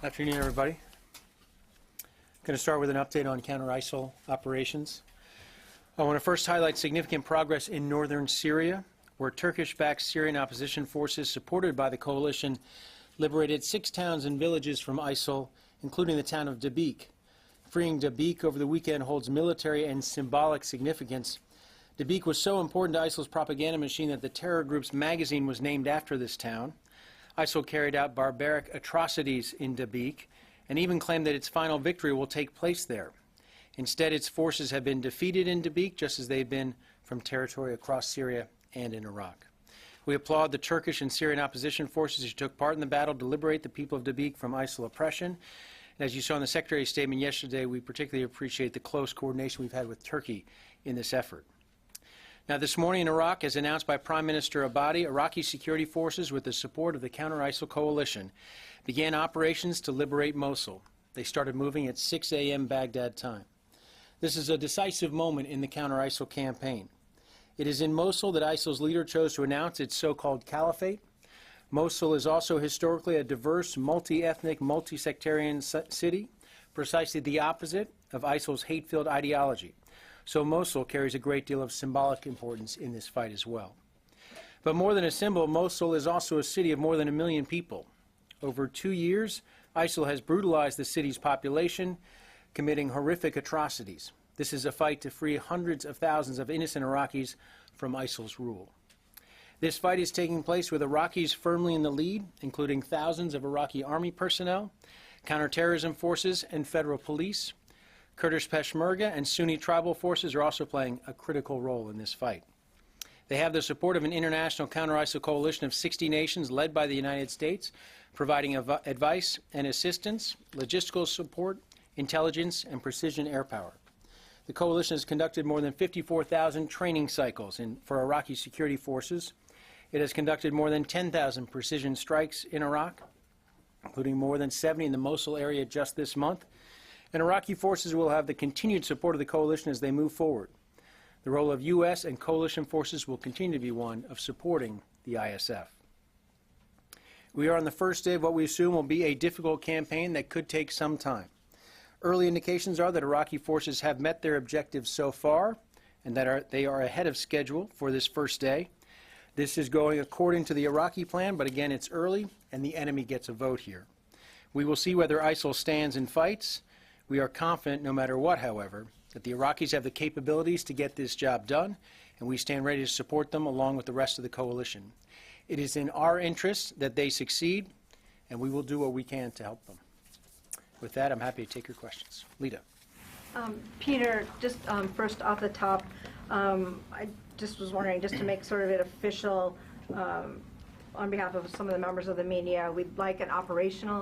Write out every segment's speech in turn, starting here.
Afternoon, everybody. I'm going to start with an update on counter-ISIL operations. I want to first highlight significant progress in northern Syria, where Turkish-backed Syrian opposition forces supported by the coalition liberated 6 towns and villages from ISIL, including the town of Dabiq. Freeing Dabiq over the weekend holds military and symbolic significance. Dabiq was so important to ISIL's propaganda machine that the terror group's magazine was named after this town. ISIL carried out barbaric atrocities in Dabiq and even claimed that its final victory will take place there. Instead, its forces have been defeated in Dabiq, just as they've been from territory across Syria and in Iraq. We applaud the Turkish and Syrian opposition forces who took part in the battle to liberate the people of Dabiq from ISIL oppression. And as you saw in the Secretary's statement yesterday, we particularly appreciate the close coordination we've had with Turkey in this effort. Now, this morning in Iraq, as announced by Prime Minister Abadi, Iraqi security forces, with the support of the counter-ISIL coalition, began operations to liberate Mosul. They started moving at 6 a.m. Baghdad time. This is a decisive moment in the counter-ISIL campaign. It is in Mosul that ISIL's leader chose to announce its so-called caliphate. Mosul is also historically a diverse, multi-ethnic, multi-sectarian city, precisely the opposite of ISIL's hate-filled ideology. So Mosul carries a great deal of symbolic importance in this fight as well. But more than a symbol, Mosul is also a city of more than 1 million people. Over 2 years, ISIL has brutalized the city's population, committing horrific atrocities. This is a fight to free hundreds of thousands of innocent Iraqis from ISIL's rule. This fight is taking place with Iraqis firmly in the lead, including thousands of Iraqi army personnel, counterterrorism forces, and federal police. Kurdish Peshmerga and Sunni tribal forces are also playing a critical role in this fight. They have the support of an international counter-ISIL coalition of 60 nations led by the United States, providing advice and assistance, logistical support, intelligence, and precision air power. The coalition has conducted more than 54,000 training cycles for Iraqi security forces. It has conducted more than 10,000 precision strikes in Iraq, including more than 70 in the Mosul area just this month. And Iraqi forces will have the continued support of the coalition as they move forward. The role of U.S. and coalition forces will continue to be one of supporting the ISF. We are on the first day of what we assume will be a difficult campaign that could take some time. Early indications are that Iraqi forces have met their objectives so far and that they are ahead of schedule for this first day. This is going according to the Iraqi plan, but again, it's early and the enemy gets a vote here. We will see whether ISIL stands and fights. We are confident, no matter what, however, that the Iraqis have the capabilities to get this job done, and we stand ready to support them along with the rest of the coalition. It is in our interest that they succeed, and we will do what we can to help them. With that, I'm happy to take your questions. Lita. Peter, just first off the top, I just was wondering, just to make sort of it official, on behalf of some of the members of the media, we'd like an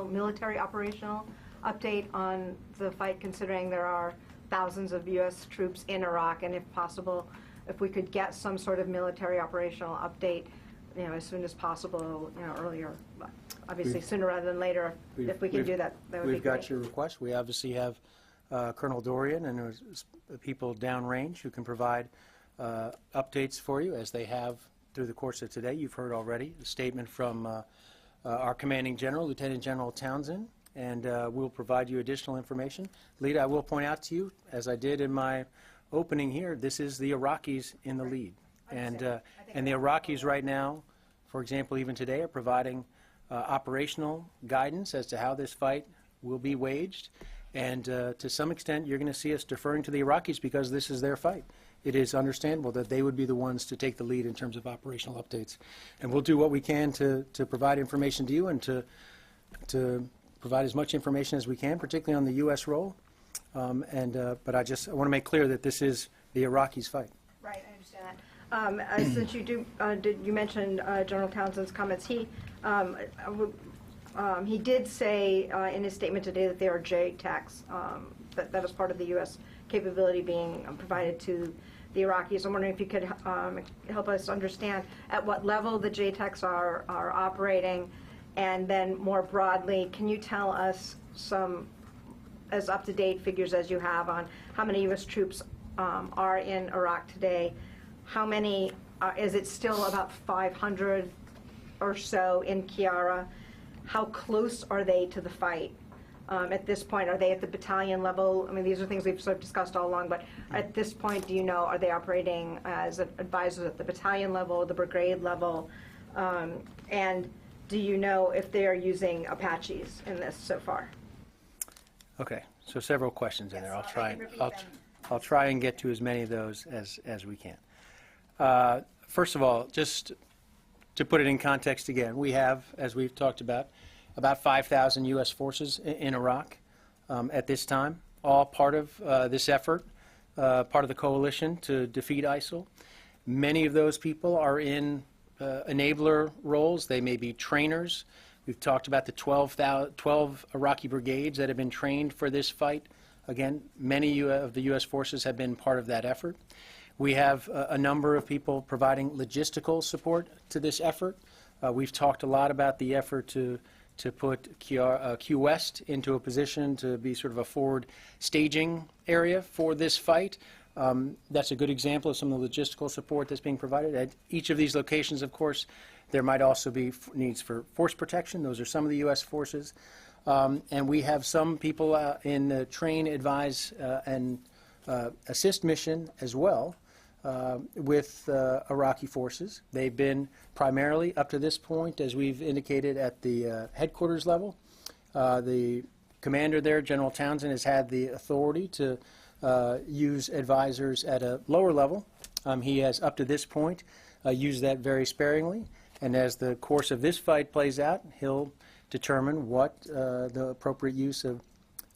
military operational update on the fight, considering there are thousands of U.S. troops in Iraq, and if possible, if we could get some sort of military operational update, as soon as possible, earlier, obviously sooner rather than later. If we can do that, that would be great. We've got your request. We obviously have Colonel Dorian and people downrange who can provide updates for you, as they have through the course of today. You've heard already a statement from our commanding general, Lieutenant General Townsend, and we'll provide you additional information. Lita, I will point out to you, as I did in my opening here, this is the Iraqis in the lead. And the Iraqis right now, for example, even today, are providing operational guidance as to how this fight will be waged. And to some extent, you're going to see us deferring to the Iraqis because this is their fight. It is understandable that they would be the ones to take the lead in terms of operational updates. And we'll do what we can to provide information to you and to provide as much information as we can, particularly on the U.S. role. But I want to make clear that this is the Iraqis' fight. Right, I understand that. Since you mentioned General Townsend's comments, he did say in his statement today that there are JTACs, that is part of the U.S. capability being provided to the Iraqis. I'm wondering if you could help us understand at what level the JTACs are operating. And then more broadly, can you tell us some as up-to-date figures as you have on how many U.S. troops are in Iraq today? How many, is it still about 500 or so in Kiara? How close are they to the fight? At this point, are they at the battalion level? I mean, these are things we've sort of discussed all along, but at this point, do you know, are they operating as advisors at the battalion level, the brigade level? And do you know if they are using Apaches in this so far? Okay, so several questions in there. Yes, I can repeat I'll try and get to as many of those as we can. First of all, just to put it in context again, we have, as we've talked about 5,000 U.S. forces in Iraq at this time, all part of this effort, part of the coalition to defeat ISIL. Many of those people are in enabler roles. They may be trainers. We've talked about the 12 Iraqi brigades that have been trained for this fight. Again, many of the U.S. forces have been part of that effort. We have a number of people providing logistical support to this effort. We've talked a lot about the effort to put Q West into a position to be sort of a forward staging area for this fight. That's a good example of some of the logistical support that's being provided. At each of these locations, of course, there might also be needs for force protection. Those are some of the U.S. forces. And we have some people in the train, advise, and assist mission as well with Iraqi forces. They've been primarily, up to this point, as we've indicated, at the headquarters level. The commander there, General Townsend, has had the authority to use advisors at a lower level. He has, up to this point, used that very sparingly. And as the course of this fight plays out, he'll determine what the appropriate use of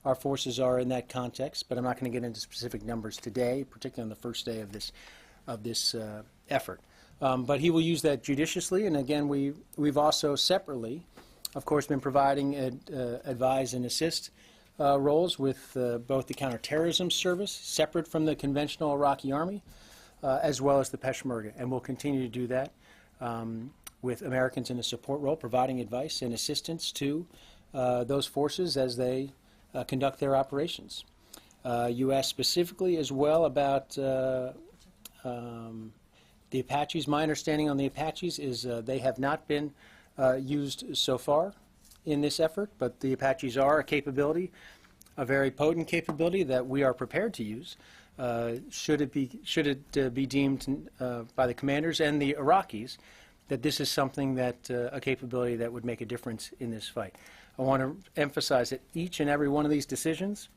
our forces are in that context. But I'm not going to get into specific numbers today, particularly on the first day of this effort. But he will use that judiciously. And again, we've also separately, of course, been providing advise and assist roles with both the counterterrorism service, separate from the conventional Iraqi army, as well as the Peshmerga. And we'll continue to do that with Americans in a support role, providing advice and assistance to those forces as they conduct their operations. You asked specifically as well about the Apaches. My understanding on the Apaches is they have not been used so far in this effort, but the Apaches are a capability, a very potent capability that we are prepared to use. Should it be deemed by the commanders and the Iraqis that this is something that a capability that would make a difference in this fight. I want to emphasize that each and every one of these decisions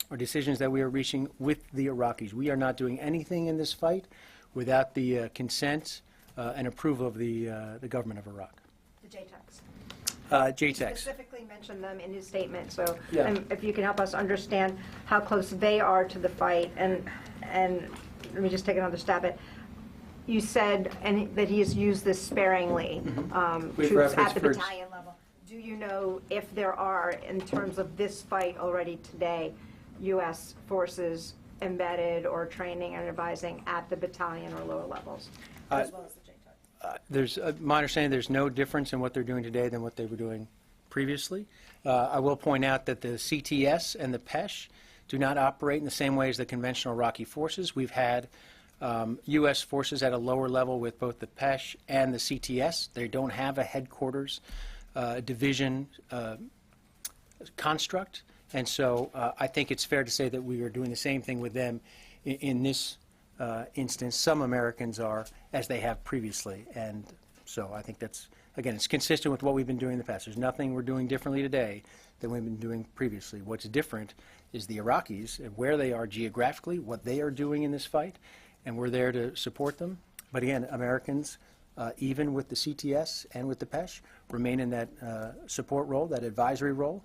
are decisions that we are reaching with the Iraqis. We are not doing anything in this fight without the consent and approval of the government of Iraq. The JTACs. JTACs. Specifically mentioned them in his statement, so Yeah. If you can help us understand how close they are to the fight, and let me just take another stab at. You said that he has used this sparingly, With troops reference at the for- battalion level. Do you know if there are, in terms of this fight already today, U.S. forces embedded or training and advising at the battalion or lower levels, as well as the JTAC? There's my understanding there's no difference in what they're doing today than what they were doing previously. I will point out that the CTS and the PESH do not operate in the same way as the conventional Iraqi forces. We've had U.S. forces at a lower level with both the PESH and the CTS. They don't have a headquarters division construct, and so I think it's fair to say that we are doing the same thing with them in this instance. Some Americans are, as they have previously, and so I think that's, again, it's consistent with what we've been doing in the past. There's nothing we're doing differently today than we've been doing previously. What's different is the Iraqis and where they are geographically, what they are doing in this fight, and we're there to support them. But again, Americans, even with the CTS and with the PESH, remain in that support role, that advisory role.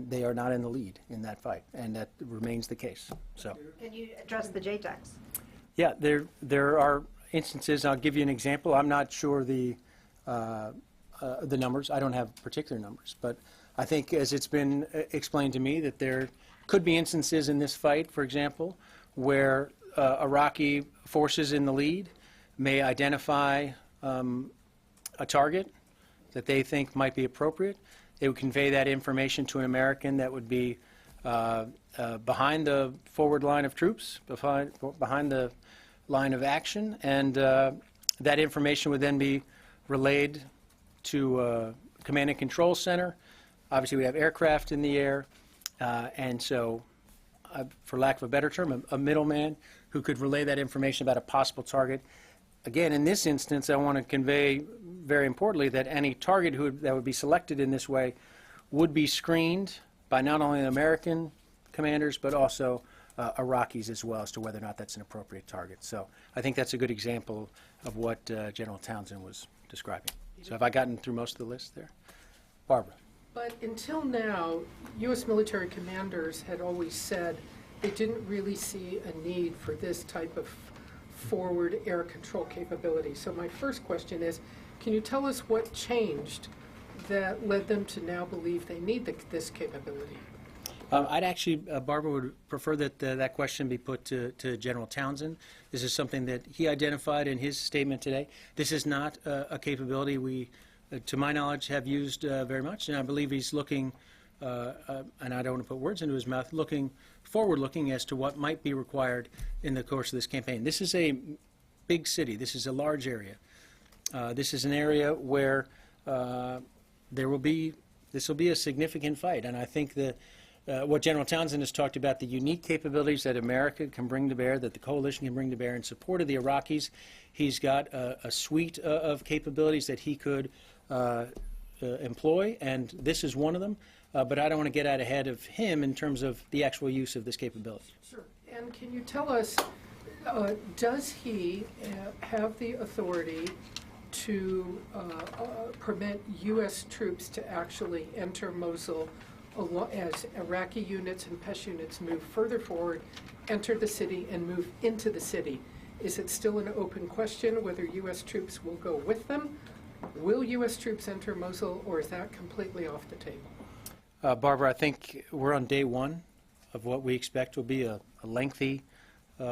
They are not in the lead in that fight, and that remains the case. So, Can you address the JTACs? yeah, there are instances. I'll give you an example. I'm not sure the numbers. I don't have particular numbers, but I think, as it's been explained to me, that there could be instances in this fight, for example, where Iraqi forces in the lead may identify a target that they think might be appropriate. They would convey that information to an American that would be behind the forward line of troops, behind the line of action, and that information would then be relayed to a command and control center obviously we have aircraft in the air, and so, for lack of a better term, a middleman who could relay that information about a possible target. Again, in this instance, I want to convey very importantly that any target that would be selected in this way would be screened by not only the American commanders but also Iraqis as well as to whether or not that's an appropriate target. So I think that's a good example of what General Townsend was describing. So have I gotten through most of the list there? Barbara. But until now, U.S. military commanders had always said they didn't really see a need for this type of forward air control capability. So my first question is, can you tell us what changed that led them to now believe they need this capability? I'd actually, Barbara would prefer that that question be put to General Townsend. This is something that he identified in his statement today. This is not a capability we, to my knowledge, have used very much, and I believe he's looking, and I don't want to put words into his mouth, forward-looking as to what might be required in the course of this campaign. This is a big city. This is a large area. This is an area where this will be a significant fight, and I think that what General Townsend has talked about, the unique capabilities that America can bring to bear, that the coalition can bring to bear in support of the Iraqis. He's got a suite of capabilities that he could employ, and this is one of them. But I don't want to get out ahead of him in terms of the actual use of this capability. Sure. And can you tell us, does he have the authority to permit U.S. troops to actually enter Mosul as Iraqi units and PESH units move further forward, enter the city, and move into the city? Is it still an open question whether U.S. troops will go with them? Will U.S. troops enter Mosul, or is that completely off the table? Barbara, I think we're on day one of what we expect will be a lengthy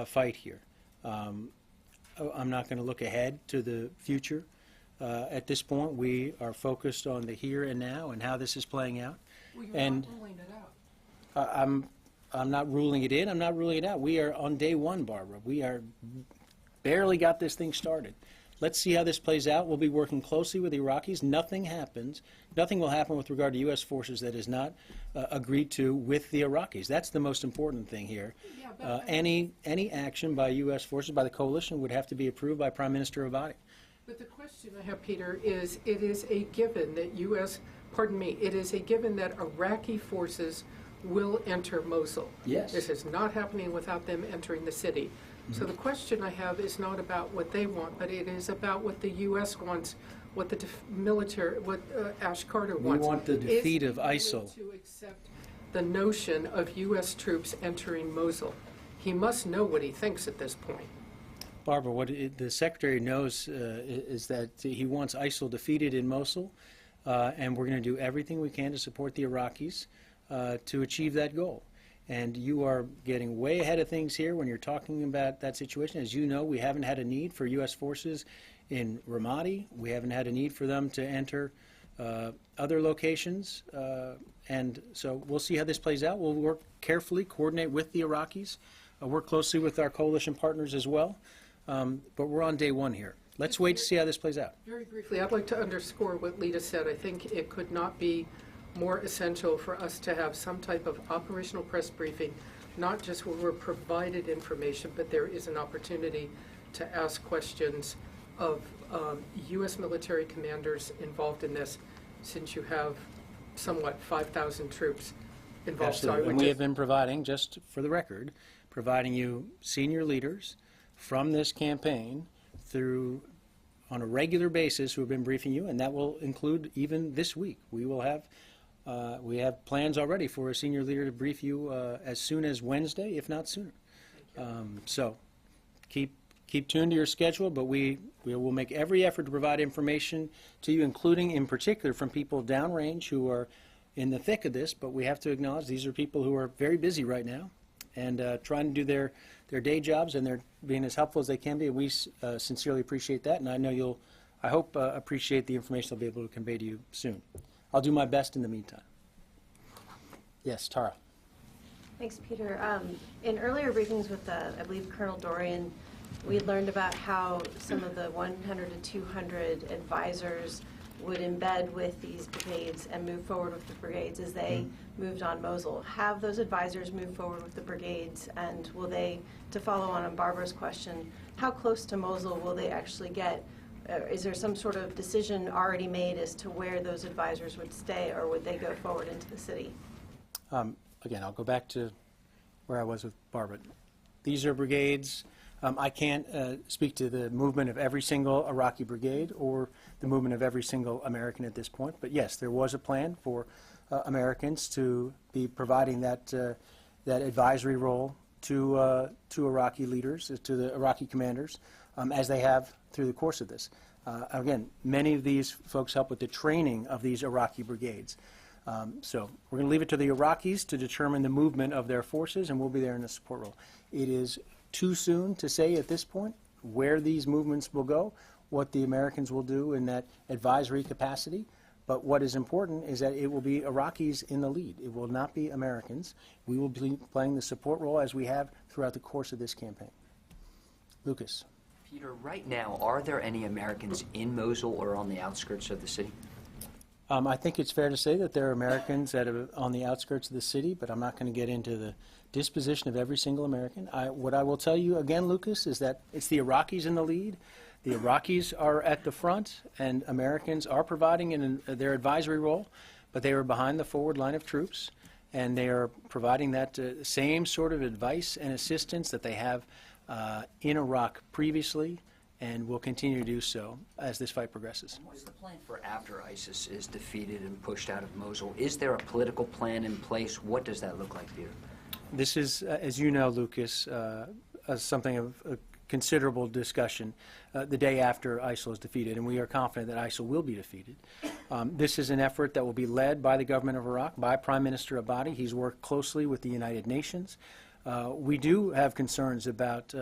fight here. I'm not going to look ahead to the future. At this point, we are focused on the here and now and how this is playing out. Well, you're not ruling it out. I'm not ruling it in. I'm not ruling it out. We are on day one, Barbara. We are barely got this thing started. Let's see how this plays out. We'll be working closely with the Iraqis. Nothing will happen with regard to U.S. forces that is not agreed to with the Iraqis. That's the most important thing here. Yeah, any action by U.S. forces, by the coalition, would have to be approved by Prime Minister Abadi. But the question I have, Peter, is it is a given that it is a given that Iraqi forces will enter Mosul. Yes. This is not happening without them entering the city. Mm-hmm. So the question I have is not about what they want, but it is about what the U.S. wants, what the what Ash Carter wants. We want the defeat of ISIL. To accept the notion of U.S. troops entering Mosul. He must know what he thinks at this point. Barbara, what the Secretary knows is that he wants ISIL defeated in Mosul, and we're going to do everything we can to support the Iraqis to achieve that goal. And you are getting way ahead of things here when you're talking about that situation. As you know, we haven't had a need for U.S. forces in Ramadi. We haven't had a need for them to enter other locations. And so we'll see how this plays out. We'll work carefully, coordinate with the Iraqis, work closely with our coalition partners as well. But we're on day one here. Let's wait to see how this plays out. Very briefly, I'd like to underscore what Lita said. I think it could not be more essential for us to have some type of operational press briefing, not just where we're provided information, but there is an opportunity to ask questions of U.S. military commanders involved in this, since you have somewhat 5,000 troops involved. Absolutely. And we have been providing, just for the record, providing you senior leaders from this campaign through on a regular basis who have been briefing you, and that will include even this week. We have plans already for a senior leader to brief you as soon as Wednesday, if not sooner. So keep tuned to your schedule, but we will make every effort to provide information to you, including in particular from people downrange who are in the thick of this. But we have to acknowledge these are people who are very busy right now and trying to do their day jobs, and they're being as helpful as they can be. And we sincerely appreciate that, and I know I hope appreciate the information I'll be able to convey to you soon. I'll do my best in the meantime. Yes, Tara. Thanks, Peter. In earlier briefings with, I believe, Colonel Dorian, we learned about how some of the 100 to 200 advisors would embed with these brigades and move forward with the brigades as they moved on Mosul. Have those advisors move forward with the brigades, and will they, to follow on Barbara's question, how close to Mosul will they actually get? Is there some sort of decision already made as to where those advisors would stay, or would they go forward into the city? Again, I'll go back to where I was with Barbara. These are brigades. I can't speak to the movement of every single Iraqi brigade or the movement of every single American at this point. But yes, there was a plan for Americans to be providing that advisory role to Iraqi leaders, to the Iraqi commanders, as they have through the course of this. Again, many of these folks help with the training of these Iraqi brigades. So we're going to leave it to the Iraqis to determine the movement of their forces, and we'll be there in the support role. It is too soon to say at this point where these movements will go, what the Americans will do in that advisory capacity. But what is important is that it will be Iraqis in the lead. It will not be Americans. We will be playing the support role as we have throughout the course of this campaign. Lucas. Peter, right now, are there any Americans in Mosul or on the outskirts of the city? I think it's fair to say that there are Americans that are on the outskirts of the city, but I'm not going to get into the disposition of every single American. What I will tell you again, Lucas, is that it's the Iraqis in the lead. The Iraqis are at the front, and Americans are providing their advisory role, but they are behind the forward line of troops, and they are providing that same sort of advice and assistance that they have in Iraq previously, and will continue to do so as this fight progresses. What's the plan for after ISIS is defeated and pushed out of Mosul? Is there a political plan in place? What does that look like, Peter? This is, as you know, Lucas, something of a considerable discussion the day after ISIL is defeated, and we are confident that ISIL will be defeated. This is an effort that will be led by the government of Iraq, by Prime Minister Abadi. He's worked closely with the United Nations. We do have concerns about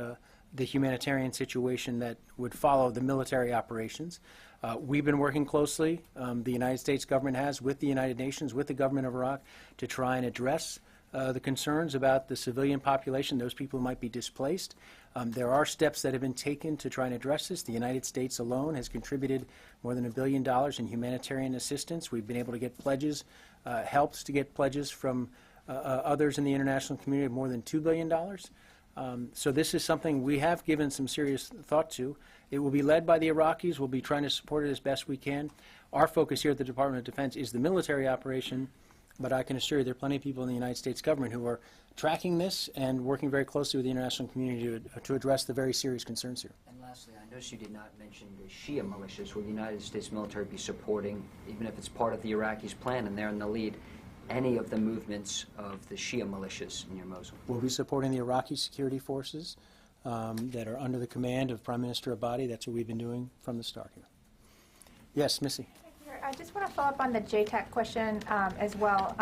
the humanitarian situation that would follow the military operations. We've been working closely, the United States government has, with the United Nations, with the government of Iraq, to try and address the concerns about the civilian population, those people who might be displaced. There are steps that have been taken to try and address this. The United States alone has contributed more than $1 billion in humanitarian assistance. We've been able to get pledges, helps to get pledges from others in the international community of more than $2 billion. So this is something we have given some serious thought to. It will be led by the Iraqis. We'll be trying to support it as best we can. Our focus here at the Department of Defense is the military operation, but I can assure you there are plenty of people in the United States government who are tracking this and working very closely with the international community to address the very serious concerns here. And lastly, I noticed you did not mention the Shia militias. Will the United States military be supporting, even if it's part of the Iraqis' plan and they're in the lead, any of the movements of the Shia militias near Mosul? We'll be supporting the Iraqi security forces that are under the command of Prime Minister Abadi. That's what we've been doing from the start here. Yes, Missy. I just want to follow up on the JTAC question as well.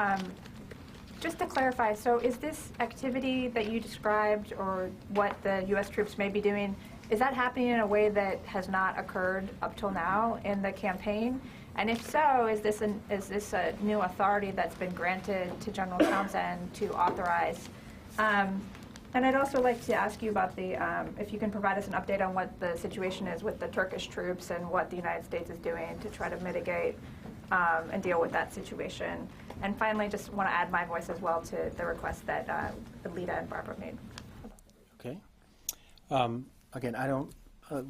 Just to clarify, so is this activity that you described, or what the U.S. troops may be doing, is that happening in a way that has not occurred up till now in the campaign? And if so, is this a new authority that's been granted to General Townsend to authorize? And I'd also like to ask you about if you can provide us an update on what the situation is with the Turkish troops and what the United States is doing to try to mitigate and deal with that situation. And finally, just want to add my voice as well to the request that Alita and Barbara made. Okay. Again, I don't,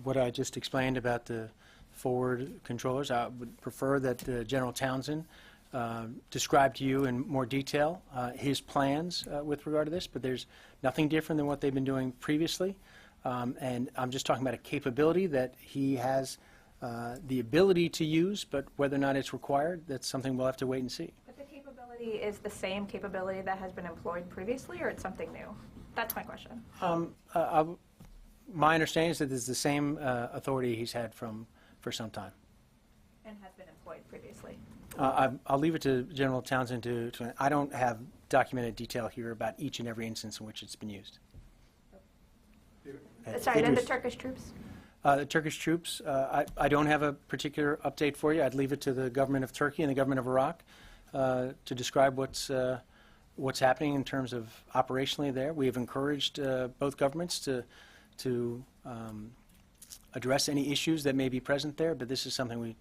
what I just explained about the forward controllers, I would prefer that General Townsend describe to you in more detail his plans with regard to this, but there's nothing different than what they've been doing previously. And I'm just talking about a capability that he has the ability to use, but whether or not it's required, that's something we'll have to wait and see. But the capability is the same capability that has been employed previously, or it's something new? That's my question. My understanding is that it's the same authority he's had for some time. And has been employed previously. I'll leave it to General Townsend to I don't have documented detail here about each and every instance in which it's been used. Sorry, then the Turkish troops? The Turkish troops, I don't have a particular update for you. I'd leave it to the government of Turkey and the government of Iraq to describe what's happening in terms of operationally there. We have encouraged both governments to address any issues that may be present there, but this is something we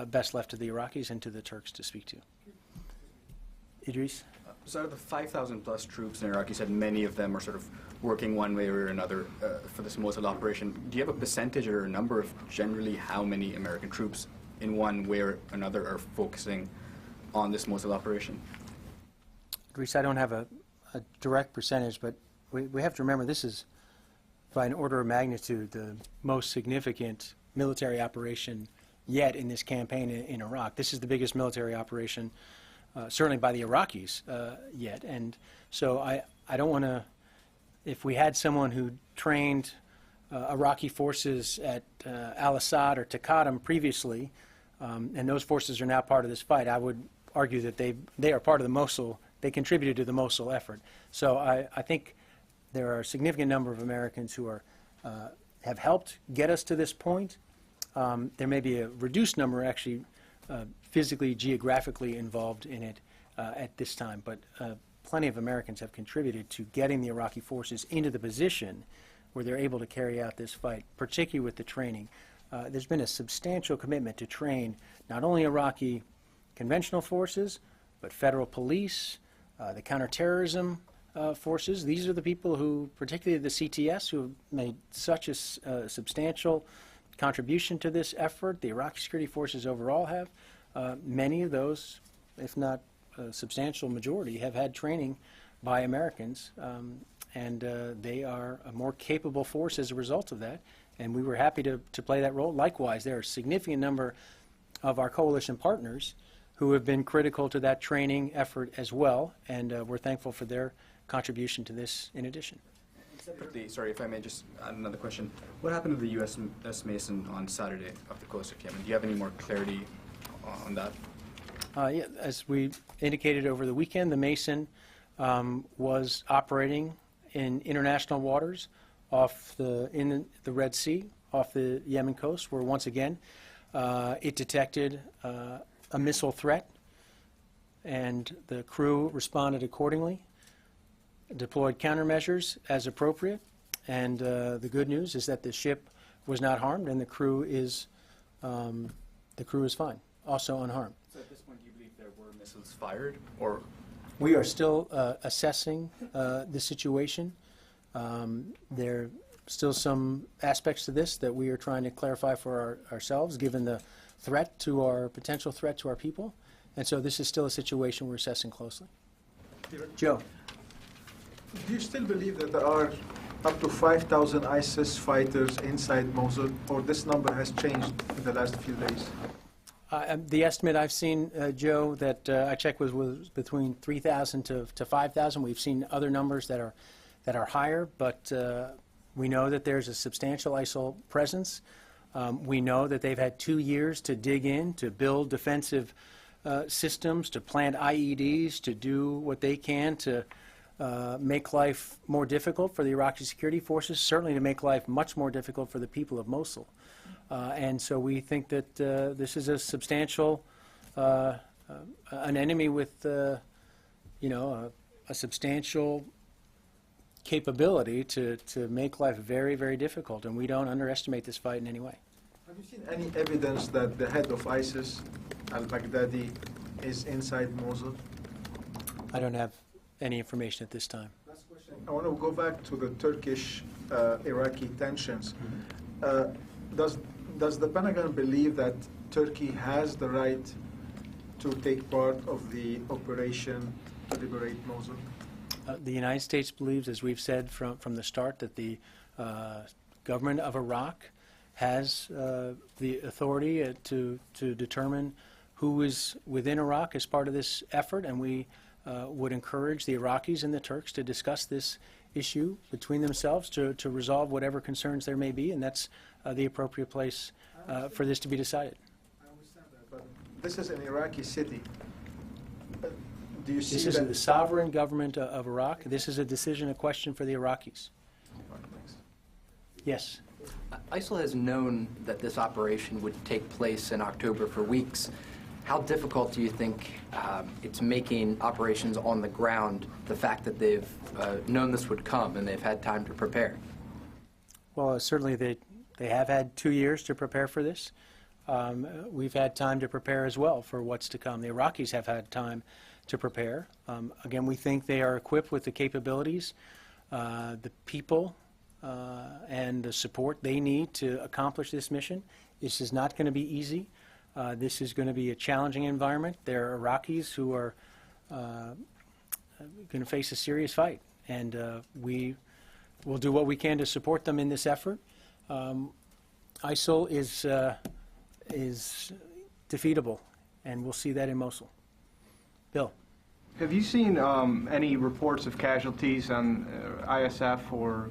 best left to the Iraqis and to the Turks to speak to. Idris? So out of the 5,000 plus troops in Iraq, you said many of them are sort of working one way or another for this Mosul operation. Do you have a percentage or a number of generally how many American troops in one way or another are focusing on this Mosul operation? Idris, I don't have a direct percentage, but we have to remember this is, by an order of magnitude, the most significant military operation yet in this campaign in Iraq. This is the biggest military operation certainly by the Iraqis yet. And so I don't want to, if we had someone who trained Iraqi forces at al-Assad or Taqadum previously, and those forces are now part of this fight, I would argue that they are part of the Mosul, they contributed to the Mosul effort. So I think there are a significant number of Americans who are, have helped get us to this point. There may be a reduced number actually physically, geographically involved in it at this time, but plenty of Americans have contributed to getting the Iraqi forces into the position where they're able to carry out this fight, particularly with the training. There's been a substantial commitment to train not only Iraqi conventional forces, but federal police, the counterterrorism forces. These are the people who, particularly the CTS, who have made such a substantial contribution to this effort. The Iraqi security forces overall have. Many of those, if not a substantial majority, have had training by Americans, and they are a more capable force as a result of that, and we were happy to play that role. Likewise, there are a significant number of our coalition partners who have been critical to that training effort as well, and we're thankful for their contribution to this in addition. Separately, sorry, if I may just add another question. What happened to the USS Mason on Saturday off the coast of Yemen? Do you have any more clarity on that? Yeah, as we indicated over the weekend, the Mason was operating in international waters in the Red Sea, off the Yemen coast, where once again it detected a missile threat, and the crew responded accordingly, deployed countermeasures as appropriate, and the good news is that the ship was not harmed, and the crew is fine, also unharmed. So at this point, do you believe there were missiles fired, or? We are still assessing the situation. There are still some aspects to this that we are trying to clarify for ourselves, given the potential threat to our people, and so this is still a situation we're assessing closely. Joe. Do you still believe that there are up to 5,000 ISIS fighters inside Mosul, or this number has changed in the last few days? The estimate I've seen, Joe, that I checked was between 3,000 to 5,000. We've seen other numbers that are higher, but we know that there's a substantial ISIL presence. We know that they've had 2 years to dig in, to build defensive systems, to plant IEDs, to do what they can to make life more difficult for the Iraqi security forces, certainly to make life much more difficult for the people of Mosul. And so we think that this is a substantial, an enemy with, a substantial capability to make life very, very difficult, and we don't underestimate this fight in any way. Have you seen any evidence that the head of ISIS, al-Baghdadi, is inside Mosul? I don't have any information at this time. Last question. I want to go back to the Turkish-Iraqi tensions. Does the Pentagon believe that Turkey has the right to take part of the operation to liberate Mosul? The United States believes, as we've said from the start, that the government of Iraq has the authority to determine who is within Iraq as part of this effort, and we would encourage the Iraqis and the Turks to discuss this issue between themselves to resolve whatever concerns there may be, and that's the appropriate place for this to be decided. I understand that, but this is an Iraqi city. Do you see This is the sovereign government of Iraq. This is a decision, a question for the Iraqis. Yes. ISIL has known that this operation would take place in October for weeks. How difficult do you think it's making operations on the ground, the fact that they've known this would come and they've had time to prepare? Well, certainly they have had 2 years to prepare for this. we've had time to prepare as well for what's to come. The Iraqis have had time to prepare. Again, we think they are equipped with the capabilities, the people, and the support they need to accomplish this mission. This is not going to be easy. This is going to be a challenging environment. There are Iraqis who are going to face a serious fight, and we will do what we can to support them in this effort. ISIL is defeatable, and we'll see that in Mosul. Bill. Have you seen any reports of casualties on ISF or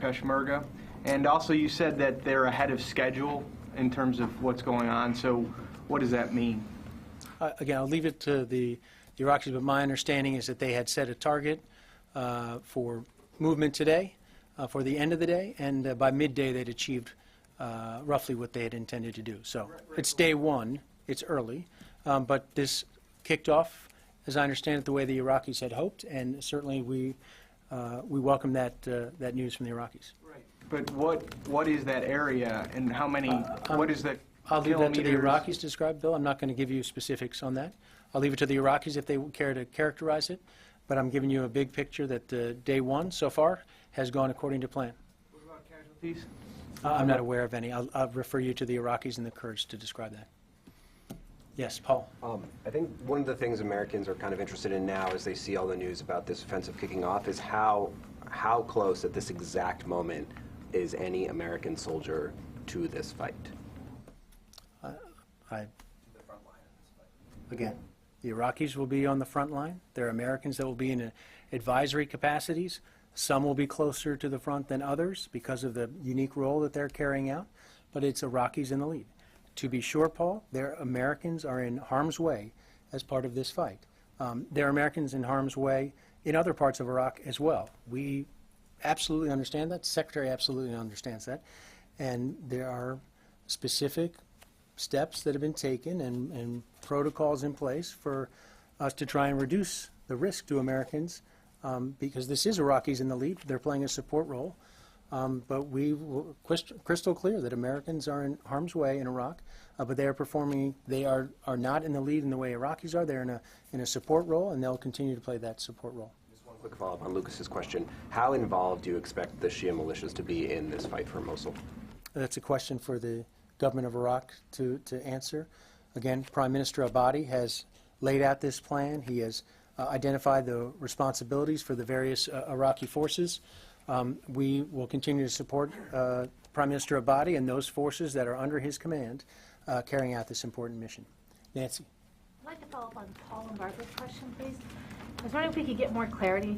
Peshmerga? And also, you said that they're ahead of schedule in terms of what's going on. So, what does that mean? Again, I'll leave it to the Iraqis, but my understanding is that they had set a target for movement today, for the end of the day, and by midday they'd achieved roughly what they had intended to do. So it's day one, it's early, but this kicked off, as I understand it, the way the Iraqis had hoped, and certainly we welcome that news from the Iraqis. Right. But what is that area, and how many? What is the? I'll leave that to the Iraqis to describe, Bill. I'm not going to give you specifics on that. I'll leave it to the Iraqis if they care to characterize it, but I'm giving you a big picture that day one so far has gone according to plan. What about casualties? I'm not aware of any. I'll refer you to the Iraqis and the Kurds to describe that. Yes, Paul. I think one of the things Americans are kind of interested in now as they see all the news about this offensive kicking off is how close at this exact moment is any American soldier to this fight? Again, the Iraqis will be on the front line. There are Americans that will be in advisory capacities. Some will be closer to the front than others because of the unique role that they're carrying out, but it's Iraqis in the lead. To be sure, Paul, their Americans are in harm's way as part of this fight. There are Americans in harm's way in other parts of Iraq as well. We absolutely understand that. The Secretary absolutely understands that. And there are specific steps that have been taken and protocols in place for us to try and reduce the risk to Americans because this is Iraqis in the lead. They're playing a support role. But we were crystal clear that Americans are in harm's way in Iraq, but they are performing, they are not in the lead in the way Iraqis are. They're in a support role, and they'll continue to play that support role. Just one quick follow-up on Lucas's question. How involved do you expect the Shia militias to be in this fight for Mosul? That's a question for the government of Iraq to answer. Again, Prime Minister Abadi has laid out this plan. He has identified the responsibilities for the various Iraqi forces. We will continue to support Prime Minister Abadi and those forces that are under his command carrying out this important mission. Nancy. I'd like to follow up on Paul and Barbara's question, please. I was wondering if we could get more clarity.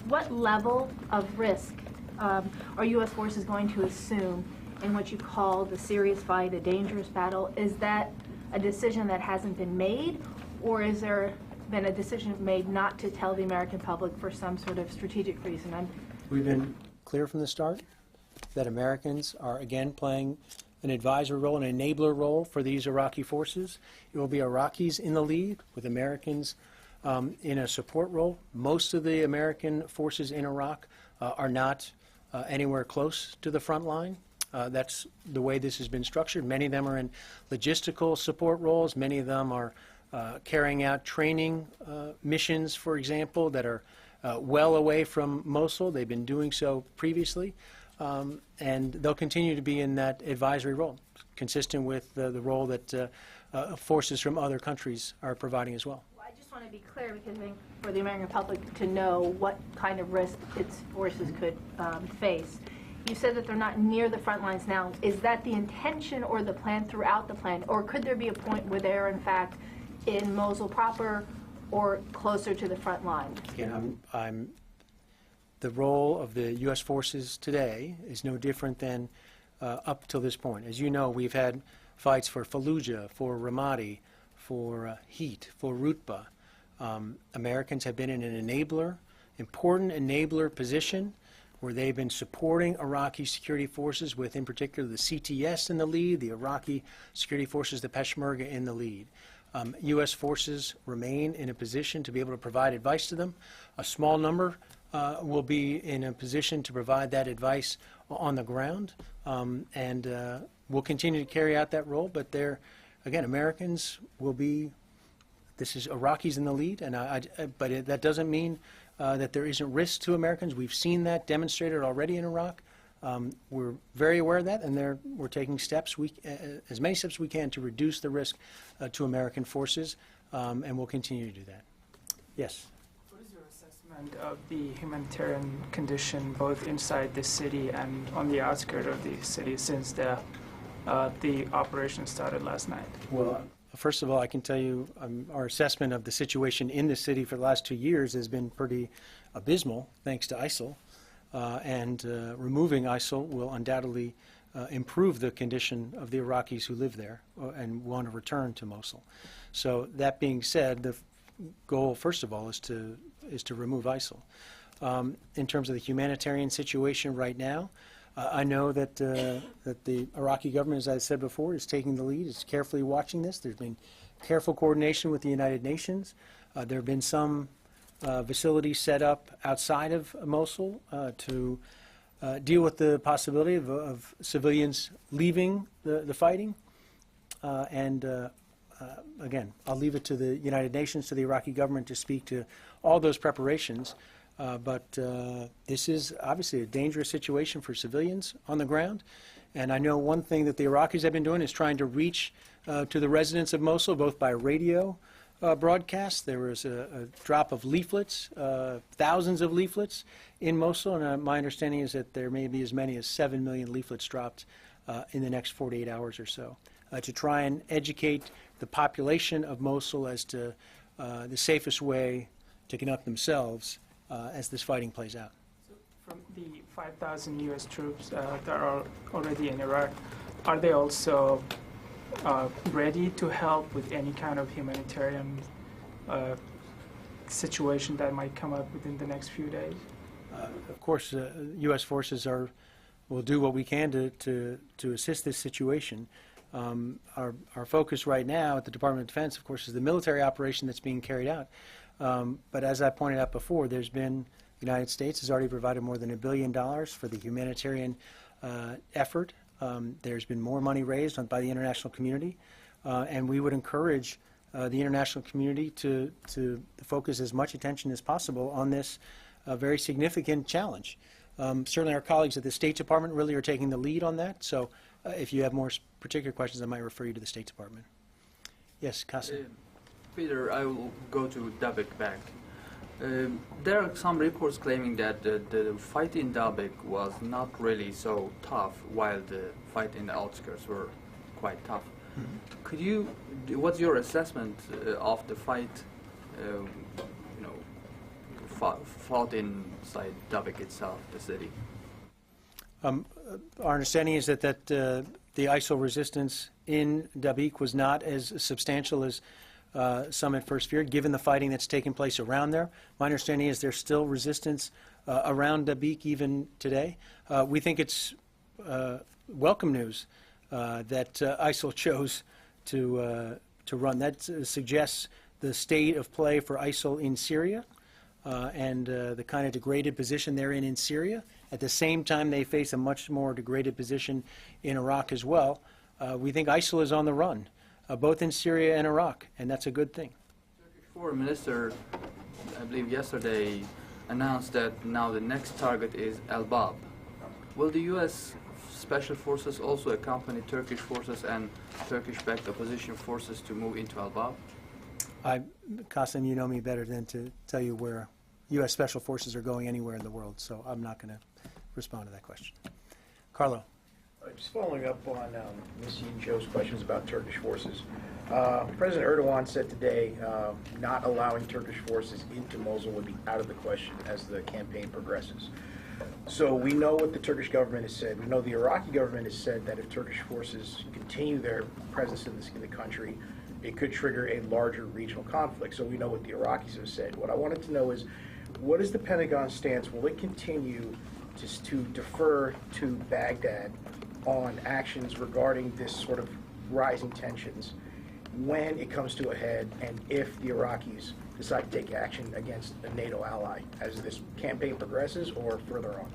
What level of risk are U.S. forces going to assume in what you call the serious fight, a dangerous battle? Is that a decision that hasn't been made, or is there been a decision made not to tell the American public for some sort of strategic reason? We've been clear from the start that Americans are, again, playing an advisory role, an enabler role for these Iraqi forces. It will be Iraqis in the lead with Americans in a support role. Most of the American forces in Iraq are not anywhere close to the front line. That's the way this has been structured. Many of them are in logistical support roles. Many of them are carrying out training missions, for example, that are well away from Mosul. They've been doing so previously, and they'll continue to be in that advisory role, consistent with the role that forces from other countries are providing as well. I just want to be clear, because I think for the American public to know what kind of risk its forces could face. You said that they're not near the front lines now. Is that the intention or the plan throughout the plan, or could there be a point where they're in fact in Mosul proper or closer to the front line? Again, the role of the U.S. forces today is no different than up till this point. As you know, we've had fights for Fallujah, for Ramadi, for Heat, for Rutba. Americans have been in an important enabler position where they've been supporting Iraqi security forces with, in particular, the CTS in the lead, the Iraqi security forces, the Peshmerga in the lead. U.S. forces remain in a position to be able to provide advice to them. A small number will be in a position to provide that advice on the ground, and we'll continue to carry out that role, but again, Americans will be, this is Iraqis in the lead, and that doesn't mean that there isn't risk to Americans. We've seen that demonstrated already in Iraq. We're very aware of that, and we're taking steps, as many steps we can to reduce the risk to American forces, and we'll continue to do that. Yes? What is your assessment of the humanitarian condition both inside the city and on the outskirts of the city since the operation started last night? Well, first of all, I can tell you our assessment of the situation in the city for the last 2 years has been pretty abysmal, thanks to ISIL. And removing ISIL will undoubtedly improve the condition of the Iraqis who live there and want to return to Mosul. So that being said, the goal, first of all, is to remove ISIL. In terms of the humanitarian situation right now, I know that the Iraqi government, as I said before, is taking the lead. It's carefully watching this. There's been careful coordination with the United Nations. There have been some facilities set up outside of Mosul to deal with the possibility of civilians leaving the fighting. Again, I'll leave it to the United Nations, to the Iraqi government to speak to all those preparations. But this is obviously a dangerous situation for civilians on the ground. And I know one thing that the Iraqis have been doing is trying to reach to the residents of Mosul, both by radio broadcast. There was a drop of leaflets, thousands of leaflets in Mosul, and my understanding is that there may be as many as 7 million leaflets dropped in the next 48 hours or so to try and educate the population of Mosul as to the safest way to conduct themselves as this fighting plays out. So from the 5,000 U.S. troops that are already in Iraq, are they also ready to help with any kind of humanitarian situation that might come up within the next few days? Of course, U.S. forces will do what we can to assist this situation. Our focus right now at the Department of Defense, of course, is the military operation that's being carried out. But as I pointed out before, the United States has already provided more than $1 billion for the humanitarian effort. There's been more money raised by the international community, and we would encourage the international community to focus as much attention as possible on this very significant challenge. Certainly our colleagues at the State Department really are taking the lead on that, so if you have more particular questions, I might refer you to the State Department. Yes, Qasim. Peter, I will go to Dabik back. There are some reports claiming that the fight in Dabik was not really so tough, while the fight in the outskirts were quite tough. Mm-hmm. What's your assessment of the fight, fought inside Dabik itself, the city? Our understanding is that the ISIL resistance in Dabik was not as substantial as some at first feared, given the fighting that's taken place around there. My understanding is there's still resistance around Dabik even today. We think it's welcome news that ISIL chose to run. That suggests the state of play for ISIL in Syria and the kind of degraded position they're in Syria. At the same time, they face a much more degraded position in Iraq as well. We think ISIL is on the run, both in Syria and Iraq, and that's a good thing. Turkish Foreign Minister, I believe yesterday, announced that now the next target is Al-Bab. Will the U.S. Special Forces also accompany Turkish forces and Turkish-backed opposition forces to move into Al-Bab? Qasim, you know me better than to tell you where U.S. Special Forces are going anywhere in the world, so I'm not going to respond to that question. Carlo. Just following up on Ms. Yincho's questions about Turkish forces. President Erdogan said today not allowing Turkish forces into Mosul would be out of the question as the campaign progresses. So we know what the Turkish government has said. We know the Iraqi government has said that if Turkish forces continue their presence in the country, it could trigger a larger regional conflict. So we know what the Iraqis have said. What I wanted to know is, what is the Pentagon stance? Will it continue to defer to Baghdad on actions regarding this sort of rising tensions when it comes to a head, and if the Iraqis decide to take action against a NATO ally as this campaign progresses or further on?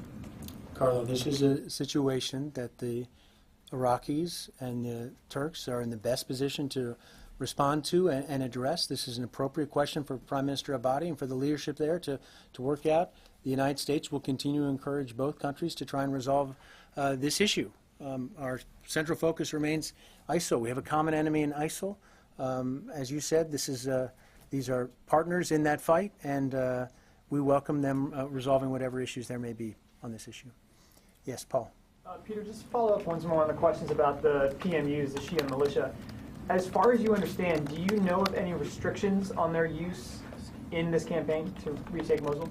Carlo, this is a situation that the Iraqis and the Turks are in the best position to respond to and address. This is an appropriate question for Prime Minister Abadi and for the leadership there to work out. The United States will continue to encourage both countries to try and resolve this issue. Our central focus remains ISIL. We have a common enemy in ISIL. As you said, these are partners in that fight, and we welcome them resolving whatever issues there may be on this issue. Yes, Paul. Peter, just to follow up once more on the questions about the PMUs, the Shia militia. As far as you understand, do you know of any restrictions on their use in this campaign to retake Mosul?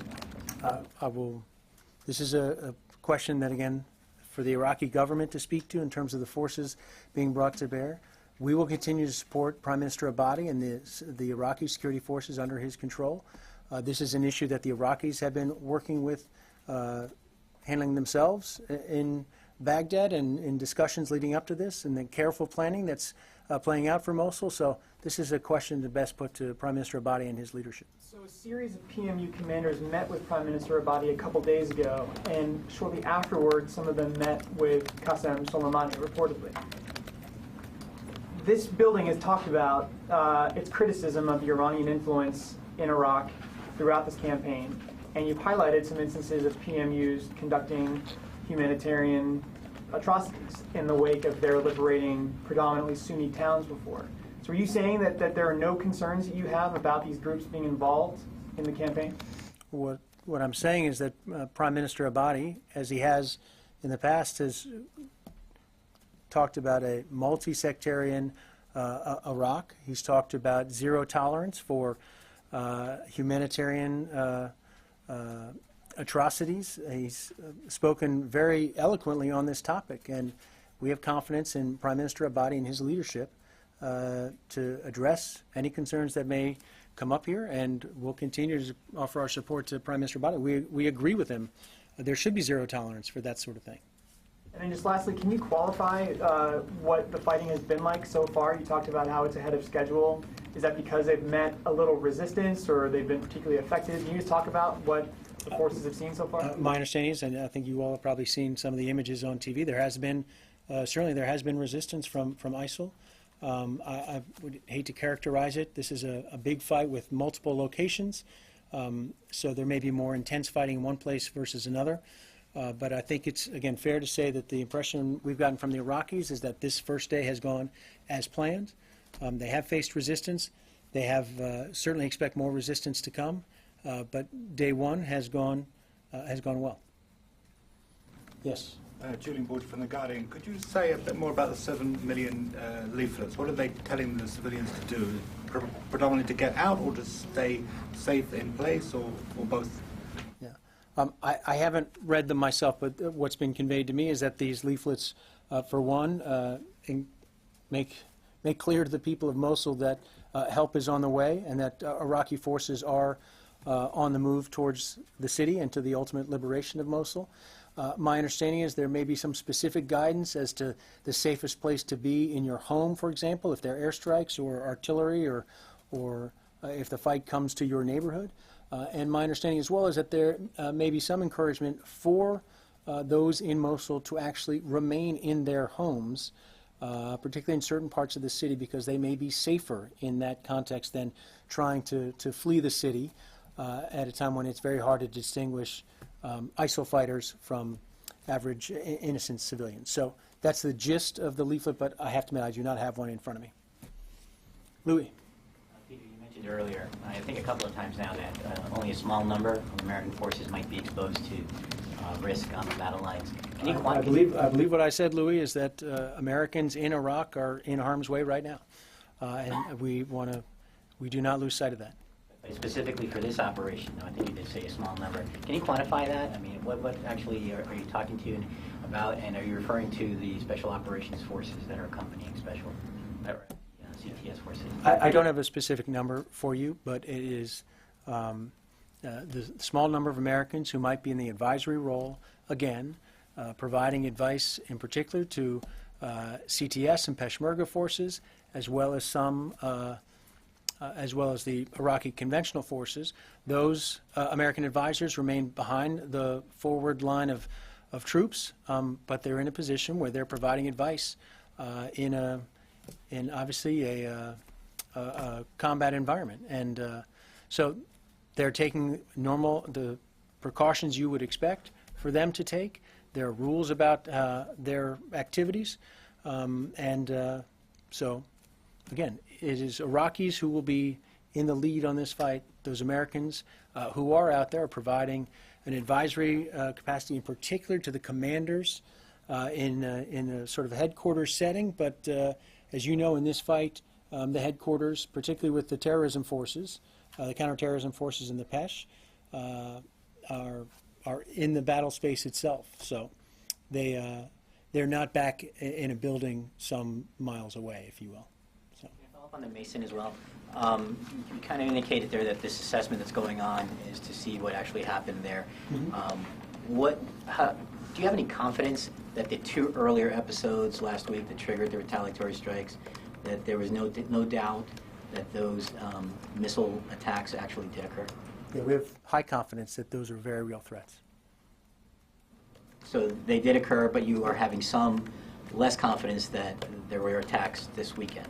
This is a question that, again, for the Iraqi government to speak to in terms of the forces being brought to bear. We will continue to support Prime Minister Abadi and the Iraqi security forces under his control. This is an issue that the Iraqis have been working with, handling themselves in Baghdad and in discussions leading up to this, and the careful planning that's playing out for Mosul. So this is a question to best put to Prime Minister Abadi and his leadership. So a series of PMU commanders met with Prime Minister Abadi a couple days ago, and shortly afterwards, some of them met with Qasem Soleimani, reportedly. This building has talked about its criticism of the Iranian influence in Iraq throughout this campaign, and you've highlighted some instances of PMUs conducting humanitarian atrocities in the wake of their liberating predominantly Sunni towns before. So are you saying that there are no concerns that you have about these groups being involved in the campaign? What I'm saying is that Prime Minister Abadi, as he has in the past, has talked about a multi-sectarian Iraq. He's talked about zero tolerance for humanitarian atrocities. He's spoken very eloquently on this topic, and we have confidence in Prime Minister Abadi and his leadership to address any concerns that may come up here, and we'll continue to offer our support to Prime Minister Abadi. We agree with him. There should be zero tolerance for that sort of thing. And then just lastly, can you qualify what the fighting has been like so far? You talked about how it's ahead of schedule. Is that because they've met a little resistance or they've been particularly affected? Can you just talk about what the forces have seen so far? My understanding is, and I think you all have probably seen some of the images on TV, there has been, certainly there has been resistance from ISIL. I would hate to characterize it. This is a big fight with multiple locations, so there may be more intense fighting in one place versus another. But I think it's, again, fair to say that the impression we've gotten from the Iraqis is that this first day has gone as planned. They have faced resistance. They have certainly expect more resistance to come. But day one has gone well. Yes. Julian Borg from The Guardian. Could you say a bit more about the 7 million leaflets? What are they telling the civilians to do? Predominantly to get out or to stay safe in place, or both? I haven't read them myself, but what's been conveyed to me is that these leaflets, for one, make clear to the people of Mosul that help is on the way and that Iraqi forces are on the move towards the city and to the ultimate liberation of Mosul. My understanding is there may be some specific guidance as to the safest place to be in your home, for example, if there are airstrikes or artillery or if the fight comes to your neighborhood. And my understanding as well is that there may be some encouragement for those in Mosul to actually remain in their homes, particularly in certain parts of the city, because they may be safer in that context than trying to flee the city at a time when it's very hard to distinguish ISIL fighters from average innocent civilians. So that's the gist of the leaflet, but I have to admit I do not have one in front of me. Louis. Peter, you mentioned earlier, I think a couple of times now, that only a small number of American forces might be exposed to risk on the battle lines. Can you I believe what I said, Louis, is that Americans in Iraq are in harm's way right now, and we do not lose sight of that. Specifically for this operation, though, I think you did say a small number. Can you quantify that? I mean, what actually are you talking to about, and are you referring to the Special Operations Forces that are accompanying CTS forces? I don't have a specific number for you, but it is the small number of Americans who might be in the advisory role, again, providing advice in particular to CTS and Peshmerga forces, as well as some as well as the Iraqi conventional forces. Those American advisors remain behind the forward line of of troops, but they're in a position where they're providing advice in obviously a combat environment. And so they're taking the precautions you would expect for them to take. There are rules about their activities. So, again, it is Iraqis who will be in the lead on this fight. Those Americans who are out there are providing an advisory capacity, in particular to the commanders in a sort of headquarters setting. But as you know, in this fight, the headquarters, particularly with the terrorism forces, the counterterrorism forces in the PESH, are in the battle space itself. So they're not back in a building some miles away, if you will. So. Can I follow up on the Mason as well? You kind of indicated there that this assessment that's going on is to see what actually happened there. Mm-hmm. Do you have any confidence that the 2 earlier episodes last week that triggered the retaliatory strikes, that there was no doubt that those missile attacks actually did occur? Yeah, we have high confidence that those are very real threats. So they did occur, but you are having some less confidence that there were attacks this weekend?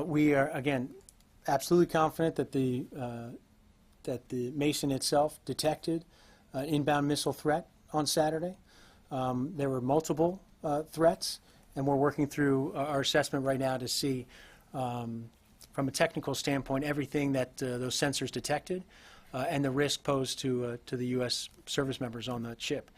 We are, again, absolutely confident that the Mason itself detected an inbound missile threat on Saturday. There were multiple threats, and we're working through our assessment right now to see, from a technical standpoint, everything that those sensors detected and the risk posed to the U.S. service members on the ship.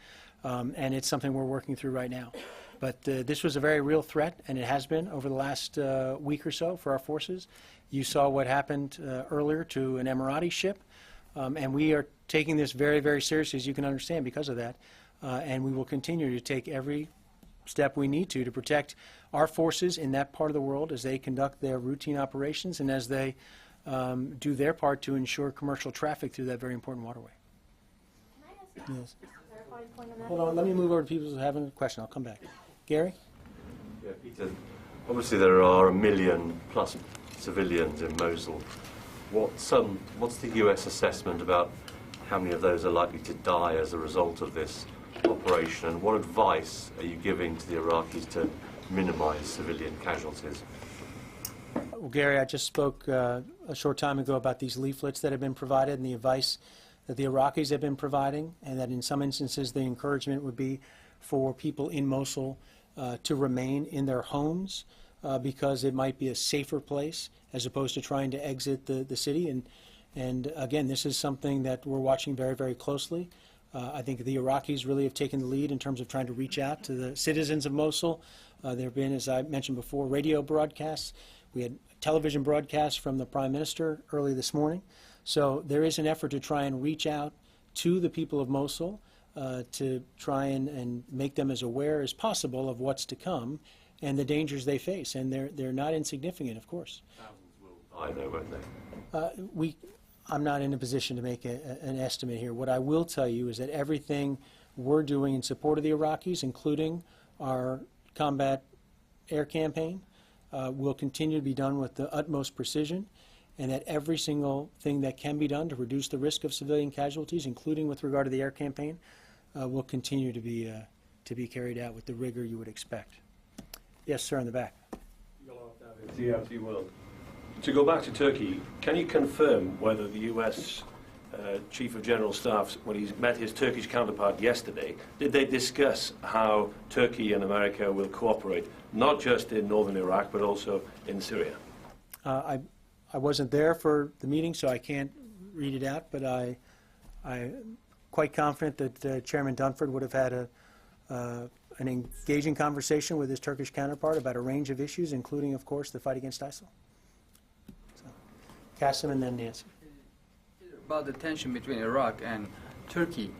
And it's something we're working through right now. But this was a very real threat, and it has been over the last week or so for our forces. You saw what happened earlier to an Emirati ship, and we are taking this very, very seriously, as you can understand, because of that. And we will continue to take every step we need to protect our forces in that part of the world as they conduct their routine operations and as they do their part to ensure commercial traffic through that very important waterway. Can I Yes. ask a clarifying point on that? Hold on, let me move over to people who have a question. I'll come back. Gary? Yeah, Peter, obviously there are 1 million plus civilians in Mosul. What's the US assessment about how many of those are likely to die as a result of this operation, and what advice are you giving to the Iraqis to minimize civilian casualties? Well, Gary, I just spoke a short time ago about these leaflets that have been provided and the advice that the Iraqis have been providing, and that in some instances the encouragement would be for people in Mosul to remain in their homes because it might be a safer place as opposed to trying to exit the city. And again, this is something that we're watching very, very closely. I think the Iraqis really have taken the lead in terms of trying to reach out to the citizens of Mosul. There have been, as I mentioned before, radio broadcasts. We had television broadcasts from the Prime Minister early this morning. So there is an effort to try and reach out to the people of Mosul to try and make them as aware as possible of what's to come and the dangers they face. And they're not insignificant, of course. Thousands will die, though, won't they? I'm not in a position to make an estimate here. What I will tell you is that everything we're doing in support of the Iraqis, including our combat air campaign, will continue to be done with the utmost precision, and that every single thing that can be done to reduce the risk of civilian casualties, including with regard to the air campaign, will continue to be carried out with the rigor you would expect. Yes, sir, in the back. DRT World. To go back to Turkey, can you confirm whether the US Chief of General Staff, when he met his Turkish counterpart yesterday, did they discuss how Turkey and America will cooperate, not just in northern Iraq, but also in Syria? I wasn't there for the meeting, so I can't read it out, but I'm quite confident that Chairman Dunford would have had an engaging conversation with his Turkish counterpart about a range of issues, including, of course, the fight against ISIL. Qasim and then Nancy. About the tension between Iraq and Turkey,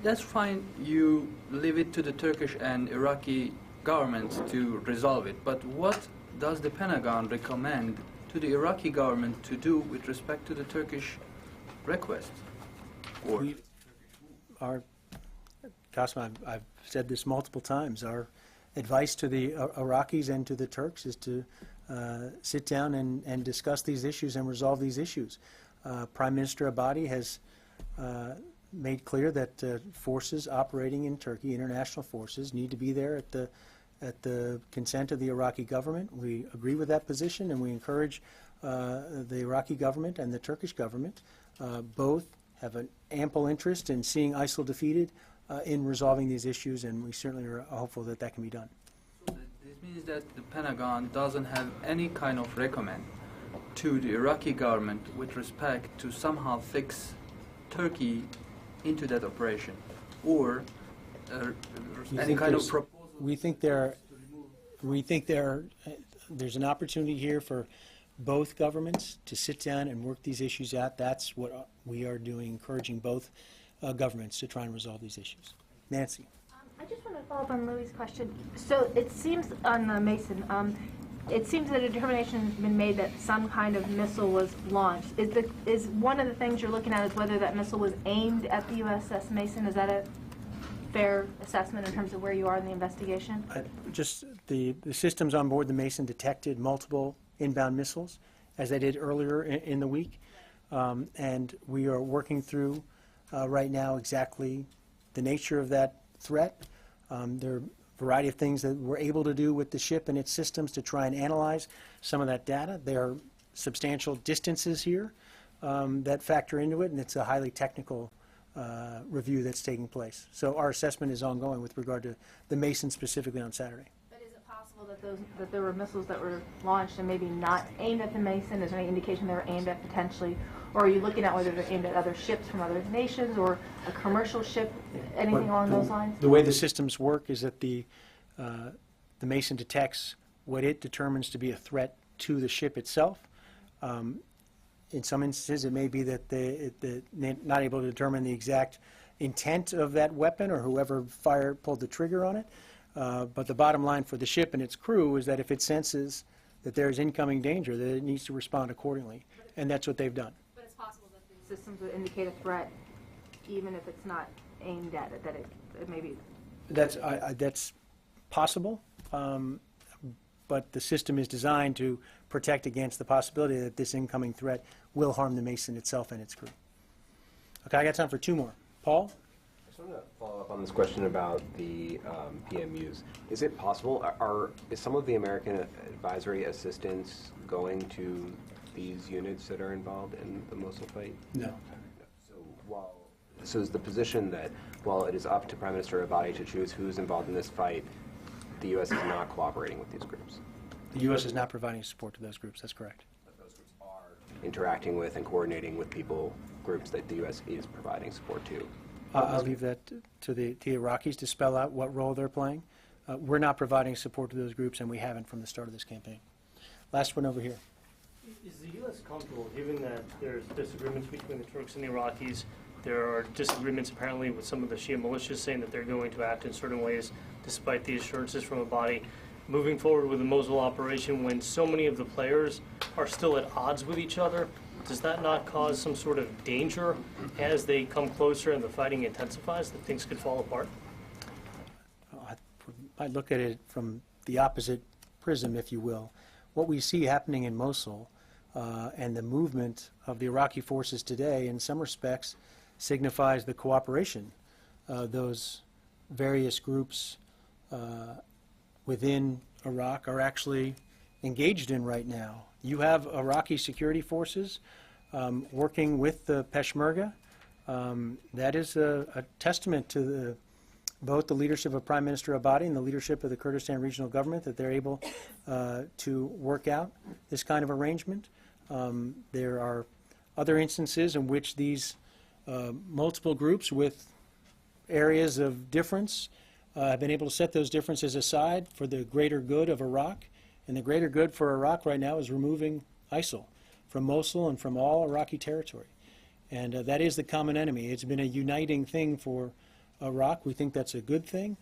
that's fine. You leave it to the Turkish and Iraqi governments to resolve it. But what does the Pentagon recommend to the Iraqi government to do with respect to the Turkish request? Qasim, I've said this multiple times. Our advice to the Iraqis and to the Turks is to sit down and discuss these issues and resolve these issues. Prime Minister Abadi has made clear that forces operating in Turkey, international forces, need to be there at the consent of the Iraqi government. We agree with that position, and we encourage the Iraqi government and the Turkish government. Both have an ample interest in seeing ISIL defeated in resolving these issues, and we certainly are hopeful that that can be done. So this means that the Pentagon doesn't have any kind of recommend to the Iraqi government with respect to somehow fix Turkey into that operation, or any kind of proposal. We think there's an opportunity here for both governments to sit down and work these issues out. That's what we are doing, encouraging both governments to try and resolve these issues. Nancy. I just want to follow up on Louis' question. So it seems on the Mason, it seems that a determination has been made that some kind of missile was launched. Is one of the things you're looking at is whether that missile was aimed at the USS Mason? Is that a fair assessment in terms of where you are in the investigation? Just the systems on board the Mason detected multiple inbound missiles, as they did earlier in the week. And we are working through right now exactly the nature of that threat. There are a variety of things that we're able to do with the ship and its systems to try and analyze some of that data. There are substantial distances here that factor into it, and it's a highly technical review that's taking place. So our assessment is ongoing with regard to the Mason specifically on Saturday. But is it possible that there were missiles that were launched and maybe not aimed at the Mason? Is there any indication they were aimed at potentially? Or are you looking at whether they're aimed at other ships from other nations or a commercial ship, anything along those lines? The way the systems work is that the Mason detects what it determines to be a threat to the ship itself. In some instances, it may be that they're not able to determine the exact intent of that weapon or whoever pulled the trigger on it. But the bottom line for the ship and its crew is that if it senses that there is incoming danger, that it needs to respond accordingly. And that's what they've done. But it's possible that the systems would indicate a threat even if it's not aimed at it, that it may be... That's possible, but the system is designed to protect against the possibility that this incoming threat will harm the Mason itself and its crew. Okay, I got time for two more. Paul? I just want to follow up on this question about the PMUs. Is it possible, is some of the American advisory assistance going to these units that are involved in the Mosul fight? No. So is the position that while it is up to Prime Minister Abadi to choose who's involved in this fight, the U.S. is not cooperating with these groups? The U.S. is not providing support to those groups. That's correct. But those groups are interacting with and coordinating with groups that the U.S. is providing support to. I'll leave that to the Iraqis to spell out what role they're playing. We're not providing support to those groups, and we haven't from the start of this campaign. Last one over here. Is the U.S. comfortable, given that there's disagreements between the Turks and the Iraqis? There are disagreements apparently with some of the Shia militias saying that they're going to act in certain ways despite the assurances from Abadi. Moving forward with the Mosul operation, when so many of the players are still at odds with each other, does that not cause some sort of danger as they come closer and the fighting intensifies, that things could fall apart? I look at it from the opposite prism, if you will. What we see happening in Mosul and the movement of the Iraqi forces today, in some respects, signifies the cooperation those various groups within Iraq are actually engaged in right now. You have Iraqi security forces working with the Peshmerga. That is a testament to both the leadership of Prime Minister Abadi and the leadership of the Kurdistan Regional Government that they're able to work out this kind of arrangement. There are other instances in which these multiple groups with areas of difference have been able to set those differences aside for the greater good of Iraq. And the greater good for Iraq right now is removing ISIL from Mosul and from all Iraqi territory. And that is the common enemy. It's been a uniting thing for Iraq. We think that's a good thing.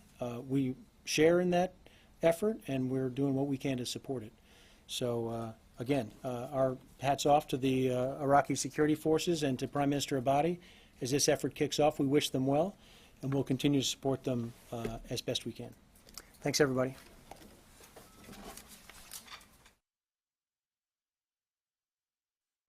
We share in that effort, and we're doing what we can to support it. So again, our hats off to the Iraqi security forces and to Prime Minister Abadi. As this effort kicks off, we wish them well, and we'll continue to support them as best we can. Thanks, everybody.